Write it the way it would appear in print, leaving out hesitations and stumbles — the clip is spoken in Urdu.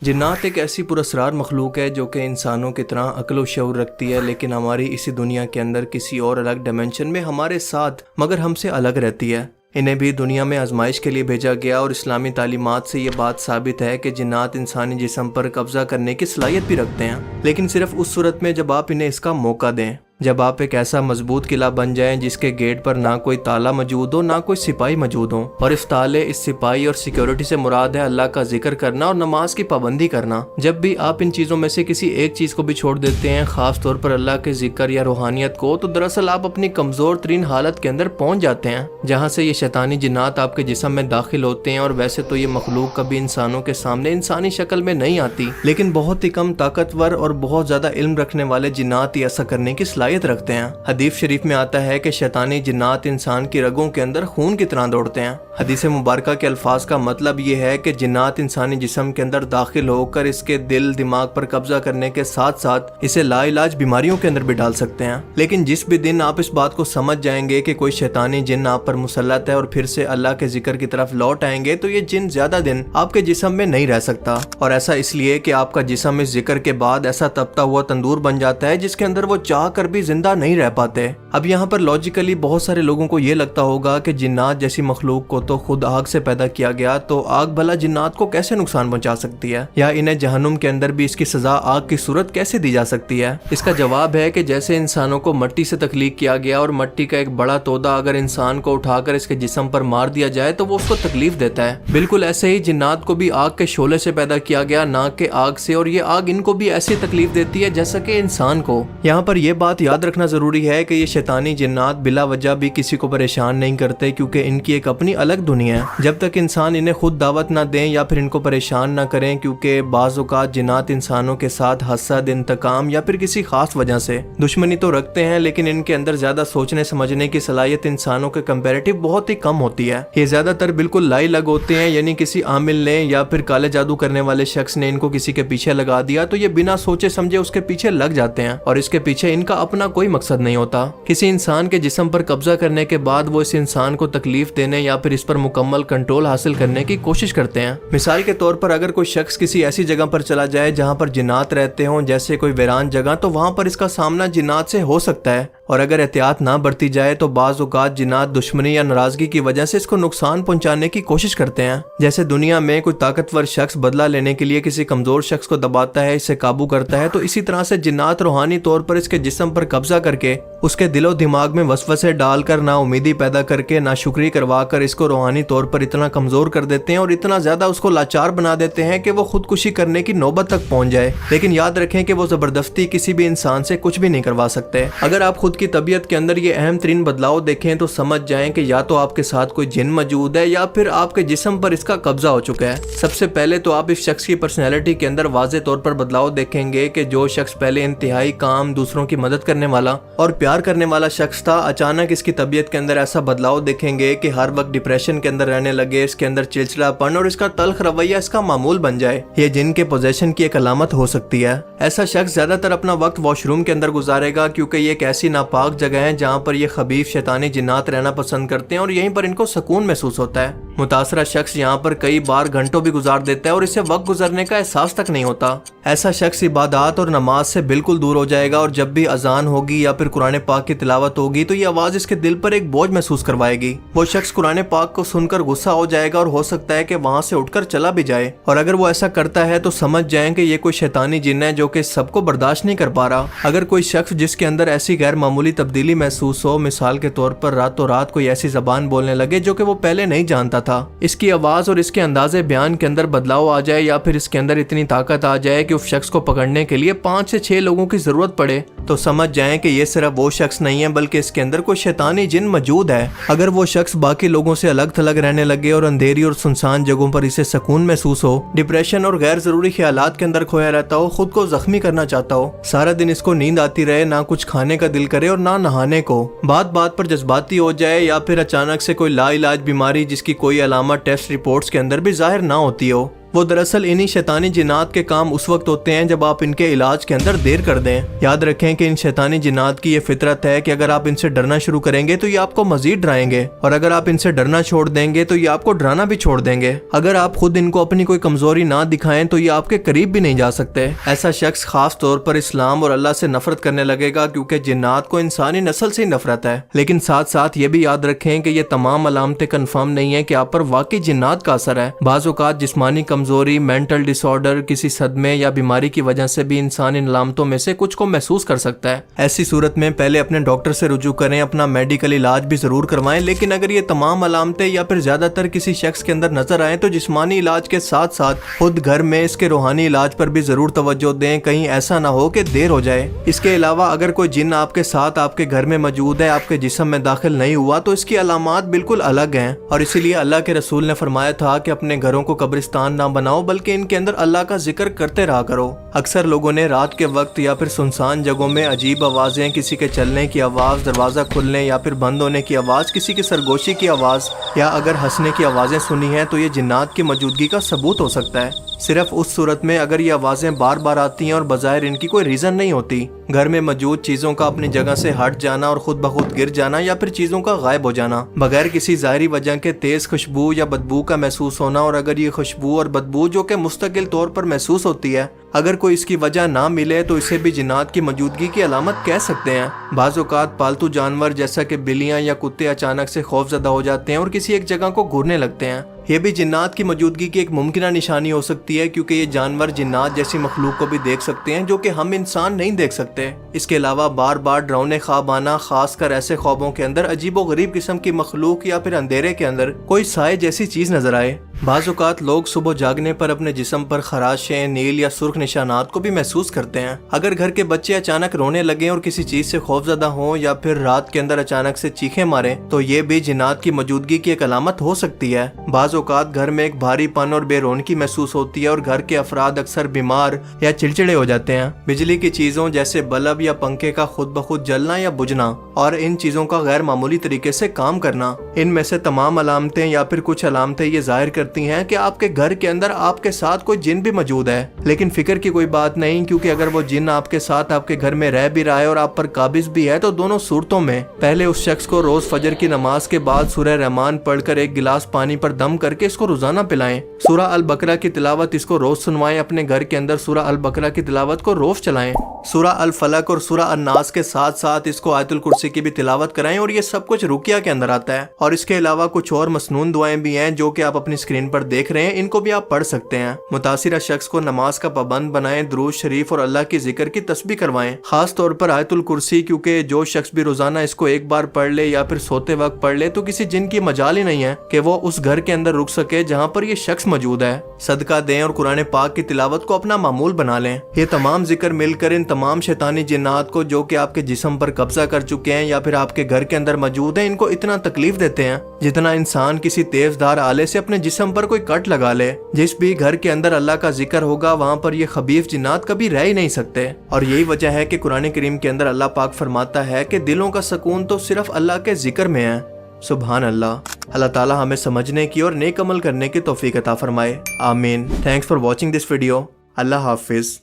جنات ایک ایسی پراسرار مخلوق ہے جو کہ انسانوں کی طرح عقل و شعور رکھتی ہے، لیکن ہماری اسی دنیا کے اندر کسی اور الگ ڈائمینشن میں ہمارے ساتھ مگر ہم سے الگ رہتی ہے۔ انہیں بھی دنیا میں آزمائش کے لیے بھیجا گیا، اور اسلامی تعلیمات سے یہ بات ثابت ہے کہ جنات انسانی جسم پر قبضہ کرنے کی صلاحیت بھی رکھتے ہیں، لیکن صرف اس صورت میں جب آپ انہیں اس کا موقع دیں۔ جب آپ ایک ایسا مضبوط قلعہ بن جائیں جس کے گیٹ پر نہ کوئی تالا موجود ہو، نہ کوئی سپاہی موجود ہو، اور اس تالے، اس سپاہی اور سیکیورٹی سے مراد ہے اللہ کا ذکر کرنا اور نماز کی پابندی کرنا۔ جب بھی آپ ان چیزوں میں سے کسی ایک چیز کو بھی چھوڑ دیتے ہیں، خاص طور پر اللہ کے ذکر یا روحانیت کو، تو دراصل آپ اپنی کمزور ترین حالت کے اندر پہنچ جاتے ہیں، جہاں سے یہ شیطانی جنات آپ کے جسم میں داخل ہوتے ہیں۔ اور ویسے تو یہ مخلوق کبھی انسانوں کے سامنے انسانی شکل میں نہیں آتی، لیکن بہت ہی کم طاقتور اور بہت زیادہ علم رکھنے والے جنات ہی ایسا کرنے کی صلاحیت رکھتے ہیں۔ حدیث شریف میں آتا ہے کہ شیطانی جنات انسان کی رگوں کے اندر خون کی طرح دوڑتے ہیں۔ حدیث مبارکہ کے الفاظ کا مطلب یہ ہے کہ جنات انسانی جسم کے اندر داخل ہو کر اس کے دل دماغ پر قبضہ کرنے کے ساتھ ساتھ اسے لا علاج بیماریوں کے اندر بھی ڈال سکتے ہیں۔ لیکن جس بھی دن آپ اس بات کو سمجھ جائیں گے کہ کوئی شیطانی جن آپ پر مسلط ہے اور پھر سے اللہ کے ذکر کی طرف لوٹ آئیں گے، تو یہ جن زیادہ دن آپ کے جسم میں نہیں رہ سکتا، اور ایسا اس لیے کہ آپ کا جسم اس ذکر کے بعد ایسا تپتا ہوا تندور بن جاتا ہے جس کے اندر وہ چاہ کر بھی زندہ نہیں رہ پاتے۔ اب یہاں پر لاجیکلی بہت سارے لوگوں کو یہ لگتا ہوگا کہ جنات جیسی مخلوق کو تو خود آگ سے پیدا کیا گیا، تو آگ بھلا جنات کو کیسے نقصان پہنچا سکتی ہے، یا انہیں جہنم کے اندر بھی اس کی سزا آگ کی صورت کیسے دی جا سکتی ہے؟ اس کا جواب ہے کہ جیسے انسانوں کو مٹی سے تخلیق کیا گیا، اور مٹی کا ایک بڑا تودا اگر انسان کو اٹھا کر اس کے جسم پر مار دیا جائے تو وہ اس کو تکلیف دیتا ہے، بالکل ایسے ہی جنات کو بھی آگ کے شعلے سے پیدا کیا گیا، نہ کہ آگ سے، اور یہ آگ ان کو بھی ایسی تکلیف دیتی ہے جیسا کہ انسان کو۔ یہاں پر یہ بات یاد رکھنا ضروری ہے کہ یہ شیطانی جنات بلا وجہ بھی کسی کو پریشان نہیں کرتے، کیونکہ ان کی ایک اپنی الگ دنیا ہے۔ جب تک انسان انہیں خود دعوت نہ دیں یا پھر ان کو پریشان نہ کریں، کیونکہ بعض اوقات جنات انسانوں کے ساتھ حسد، انتقام یا پھر کسی خاص وجہ سے دشمنی تو رکھتے ہیں، لیکن ان کے اندر زیادہ سوچنے سمجھنے کی صلاحیت انسانوں کے کمپیریٹیو بہت ہی کم ہوتی ہے۔ یہ زیادہ تر بالکل لائی لگ ہوتے ہیں، یعنی کسی عامل نے یا پھر کالے جادو کرنے والے شخص نے ان کو کسی کے پیچھے لگا دیا تو یہ بنا سوچے سمجھے اس کے پیچھے لگ جاتے ہیں، اور اس کے پیچھے ان کا اپنا کوئی مقصد نہیں ہوتا۔ کسی انسان کے جسم پر قبضہ کرنے کے بعد وہ اس انسان کو تکلیف دینے یا پھر اس پر مکمل کنٹرول حاصل کرنے کی کوشش کرتے ہیں۔ مثال کے طور پر اگر کوئی شخص کسی ایسی جگہ پر چلا جائے جہاں پر جنات رہتے ہوں، جیسے کوئی ویران جگہ، تو وہاں پر اس کا سامنا جنات سے ہو سکتا ہے، اور اگر احتیاط نہ برتی جائے تو بعض اوقات جنات دشمنی یا ناراضگی کی وجہ سے اس کو نقصان پہنچانے کی کوشش کرتے ہیں۔ جیسے دنیا میں کوئی طاقتور شخص بدلہ لینے کے لیے کسی کمزور شخص کو دباتا ہے، اسے قابو کرتا ہے، تو اسی طرح سے جنات روحانی طور پر اس کے جسم پر قبضہ کر کے اس کے دل و دماغ میں وسوسے ڈال کر، نا امیدی پیدا کر کے، ناشکری کروا کر اس کو روحانی طور پر اتنا کمزور کر دیتے ہیں اور اتنا زیادہ اس کو لاچار بنا دیتے ہیں کہ وہ خودکشی کرنے کی نوبت تک پہنچ جائے۔ لیکن یاد رکھیں کہ وہ زبردستی کسی بھی انسان سے کچھ بھی نہیں کروا سکتے۔ اگر آپ خود کی طبیعت کے اندر یہ اہم ترین بدلاؤ دیکھیں تو سمجھ جائیں کہ یا تو آپ کے ساتھ کوئی جن موجود ہے یا پھر آپ کے جسم پر اس کا قبضہ ہو چکا ہے۔ سب سے پہلے تو آپ اس شخص کی پرسنالٹی کے اندر واضح طور پر بدلاؤ دیکھیں گے کہ جو شخص پہلے انتہائی کام، دوسروں کی مدد کرنے والا اور پیار کرنے والا شخص تھا، اچانک اس کی طبیعت کے اندر ایسا بدلاؤ دیکھیں گے کہ ہر وقت ڈپریشن کے اندر رہنے لگے، اس کے اندر چڑچڑا پن اور اس کا تلخ رویہ اس کا معمول بن جائے۔ یہ جن کے پوزیشن کی ایک علامت ہو سکتی ہے۔ ایسا شخص زیادہ تر اپنا وقت واش روم کے اندر گزارے گا، کیونکہ یہ ایک ایسی ناپاک جگہ ہے جہاں پر یہ خبیث شیطانی جنات رہنا پسند کرتے ہیں، اور یہیں پر ان کو سکون محسوس ہوتا ہے۔ متاثرہ شخص یہاں پر کئی بار گھنٹوں بھی گزار دیتا ہے اور اسے وقت گزرنے کا احساس تک نہیں ہوتا۔ ایسا شخص عبادات اور نماز سے بالکل دور ہو جائے گا، اور جب بھی اذان ہوگی یا پھر قرآن پاک کی تلاوت ہوگی تو یہ آواز اس کے دل پر ایک بوجھ محسوس کروائے گی۔ وہ شخص قرآن پاک کو سن کر غصہ ہو جائے گا، اور ہو سکتا ہے کہ وہاں سے اٹھ کر چلا بھی جائے، اور اگر وہ ایسا کرتا ہے تو سمجھ جائیں کہ یہ کوئی شیطانی جن ہے جو کہ سب کو برداشت نہیں کر پا رہا۔ اگر کوئی شخص جس کے اندر ایسی غیر معمولی تبدیلی محسوس ہو، مثال کے طور پر راتوں رات کوئی ایسی زبان بولنے لگے جو کہ وہ پہلے نہیں جانتا تھا، اس کی آواز اور اس کے انداز بیان کے اندر بدلاؤ آ جائے، یا پھر اس کے اندر اتنی طاقت آ جائے کہ اس شخص کو پکڑنے کے لیے 5 سے 6 لوگوں کی ضرورت پڑے، تو سمجھ جائیں کہ یہ صرف وہ شخص نہیں ہے بلکہ اس کے اندر کوئی شیطانی جن موجود ہے۔ اگر وہ شخص باقی لوگوں سے الگ تھلگ رہنے لگے اور اندھیری اور سنسان جگہوں پر اسے سکون محسوس ہو، ڈپریشن اور غیر ضروری خیالات کے اندر کھویا رہتا ہو، خود کو زخمی کرنا چاہتا ہو، سارا دن اس کو نیند آتی رہے، نہ کچھ کھانے کا دل کرے اور نہ نہانے کو، بات بات پر جذباتی ہو جائے، یا پھر اچانک سے کوئی لا علاج بیماری جس کی کوئی علامت ٹیسٹ رپورٹس کے اندر بھی ظاہر نہ ہوتی ہو، وہ دراصل انہی شیطانی جنات کے کام اس وقت ہوتے ہیں جب آپ ان کے علاج کے اندر دیر کر دیں۔ یاد رکھیں کہ ان شیطانی جنات کی یہ فطرت ہے کہ اگر آپ ان سے ڈرنا شروع کریں گے تو یہ آپ کو مزید ڈرائیں گے، اور اگر آپ ان سے ڈرنا چھوڑ دیں گے تو یہ آپ کو ڈرانا بھی چھوڑ دیں گے۔ اگر آپ خود ان کو اپنی کوئی کمزوری نہ دکھائیں تو یہ آپ کے قریب بھی نہیں جا سکتے۔ ایسا شخص خاص طور پر اسلام اور اللہ سے نفرت کرنے لگے گا، کیونکہ جنات کو انسانی نسل سے ہی نفرت ہے۔ لیکن ساتھ ساتھ یہ بھی یاد رکھیں کہ یہ تمام علامتیں کنفرم نہیں ہیں کہ آپ پر واقعی جنات کا اثر ہے۔ بعض اوقات جسمانی کمزوری، مینٹل ڈس آرڈر، کسی صدمے یا بیماری کی وجہ سے بھی انسان ان علامتوں میں سے کچھ کو محسوس کر سکتا ہے۔ ایسی صورت میں پہلے اپنے ڈاکٹر سے رجوع کریں، اپنا میڈیکل علاج بھی ضرور کروائیں، لیکن اگر یہ تمام علامتیں یا پھر زیادہ تر کسی شخص کے اندر نظر آئیں تو جسمانی علاج کے ساتھ ساتھ خود گھر میں اس کے روحانی علاج پر بھی ضرور توجہ دیں، کہیں ایسا نہ ہو کہ دیر ہو جائے۔ اس کے علاوہ اگر کوئی جن آپ کے ساتھ آپ کے گھر میں موجود ہے، آپ کے جسم میں داخل نہیں ہوا، تو اس کی علامات بالکل الگ ہیں، اور اسی لیے اللہ کے رسول نے فرمایا تھا کہ اپنے گھروں کو قبرستان نہ بناؤ بلکہ ان کے اندر اللہ کا ذکر کرتے رہا کرو۔ اکثر لوگوں نے رات کے وقت یا پھر سنسان جگہوں میں عجیب آوازیں، کسی کے چلنے کی آواز، دروازہ کھلنے یا پھر بند ہونے کی آواز، کسی کی سرگوشی کی آواز یا اگر ہنسنے کی آوازیں سنی ہیں تو یہ جنات کی موجودگی کا ثبوت ہو سکتا ہے، صرف اس صورت میں اگر یہ آوازیں بار بار آتی ہیں اور بظاہر ان کی کوئی ریزن نہیں ہوتی۔ گھر میں موجود چیزوں کا اپنی جگہ سے ہٹ جانا اور خود بخود گر جانا یا پھر چیزوں کا غائب ہو جانا، بغیر کسی ظاہری وجہ کے تیز خوشبو یا بدبو کا محسوس ہونا، اور اگر یہ خوشبو اور بدبو جو کہ مستقل طور پر محسوس ہوتی ہے، اگر کوئی اس کی وجہ نہ ملے تو اسے بھی جنات کی موجودگی کی علامت کہہ سکتے ہیں۔ بعض اوقات پالتو جانور جیسا کہ بلیاں یا کتے اچانک سے خوف زدہ ہو جاتے ہیں اور کسی ایک جگہ کو گھورنے لگتے ہیں، یہ بھی جنات کی موجودگی کی ایک ممکنہ نشانی ہو سکتی ہے، کیونکہ یہ جانور جنات جیسی مخلوق کو بھی دیکھ سکتے ہیں جو کہ ہم انسان نہیں دیکھ سکتے۔ اس کے علاوہ بار بار ڈراؤنے خواب آنا، خاص کر ایسے خوابوں کے اندر عجیب و غریب قسم کی مخلوق یا پھر اندھیرے کے اندر کوئی سائے جیسی چیز نظر آئے۔ بعض اوقات لوگ صبح جاگنے پر اپنے جسم پر خراشیں، نیل یا سرخ نشانات کو بھی محسوس کرتے ہیں۔ اگر گھر کے بچے اچانک رونے لگیں اور کسی چیز سے خوف زدہ ہوں یا پھر رات کے اندر اچانک سے چیخیں ماریں تو یہ بھی جنات کی موجودگی کی ایک علامت ہو سکتی ہے۔ بعض اوقات گھر میں ایک بھاری پن اور بے رونقی محسوس ہوتی ہے اور گھر کے افراد اکثر بیمار یا چڑچڑے ہو جاتے ہیں۔ بجلی کی چیزوں جیسے بلب یا پنکھے کا خود بخود جلنا یا بجھنا اور ان چیزوں کا غیر معمولی طریقے سے کام کرنا، ان میں سے تمام علامتیں یا پھر کچھ علامتیں یہ ظاہر کرتی ہیں کہ آپ کے گھر کے اندر آپ کے ساتھ کوئی جن بھی موجود ہے۔ لیکن فکر کی کوئی بات نہیں، کیونکہ اگر وہ جن آپ کے ساتھ آپ کے گھر میں رہ بھی رہا ہے اور آپ پر قابض بھی ہے تو دونوں صورتوں میں پہلے اس شخص کو روز فجر کی نماز کے بعد سورہ رحمان پڑھ کر ایک گلاس پانی پر دم کر کے اس کو روزانہ پلائیں۔ سورہ البقرہ کی تلاوت اس کو روز سنوائیں۔ اپنے گھر کے اندر سورہ البقرہ کی تلاوت کو روز چلائیں۔ سورہ الفلق اور سورہ الناس کے ساتھ ساتھ اس کو آیت الکرسی کی بھی تلاوت کرائیں، اور یہ سب کچھ رقیہ کے اندر آتا ہے۔ اور اس کے علاوہ کچھ اور مسنون دعائیں بھی ہیں جو کہ آپ اپنی اسکرین پر دیکھ رہے ہیں، ان کو بھی آپ پڑھ سکتے ہیں۔ متاثرہ شخص کو نماز کا پابند بنائیں، درود شریف اور اللہ کی ذکر کی تسبیح کروائیں، خاص طور پر آیت الکرسی، کیونکہ جو شخص بھی روزانہ اس کو ایک بار پڑھ لے یا پھر سوتے وقت پڑھ لے تو کسی جن کی مجال ہی نہیں ہے کہ وہ اس گھر کے اندر رک سکے جہاں پر یہ شخص موجود ہے۔ صدقہ دیں اور قرآن پاک کی تلاوت کو اپنا معمول بنا لیں۔ یہ تمام ذکر مل کر ان تمام شیطانی جنات کو جو کہ آپ کے جسم پر قبضہ کر چکے ہیں یا پھر آپ کے گھر کے اندر موجود ہیں، ان کو اتنا تکلیف دیتے ہیں جتنا انسان کسی تیز دھار آلے سے اپنے جسم پر کوئی کٹ لگا لے۔ جس بھی گھر کے اندر اللہ کا ذکر ہوگا وہاں پر یہ خبیث جنات کبھی رہ ہی نہیں سکتے، اور یہی وجہ ہے کہ قرآن کریم کے اندر اللہ پاک فرماتا ہے کہ دلوں کا سکون تو صرف اللہ کے ذکر میں ہے۔ سبحان اللہ۔ اللہ تعالی ہمیں سمجھنے کی اور نیک عمل کرنے کی توفیق عطا فرمائے، آمین۔ Thanks for watching this video. Allah حافظ۔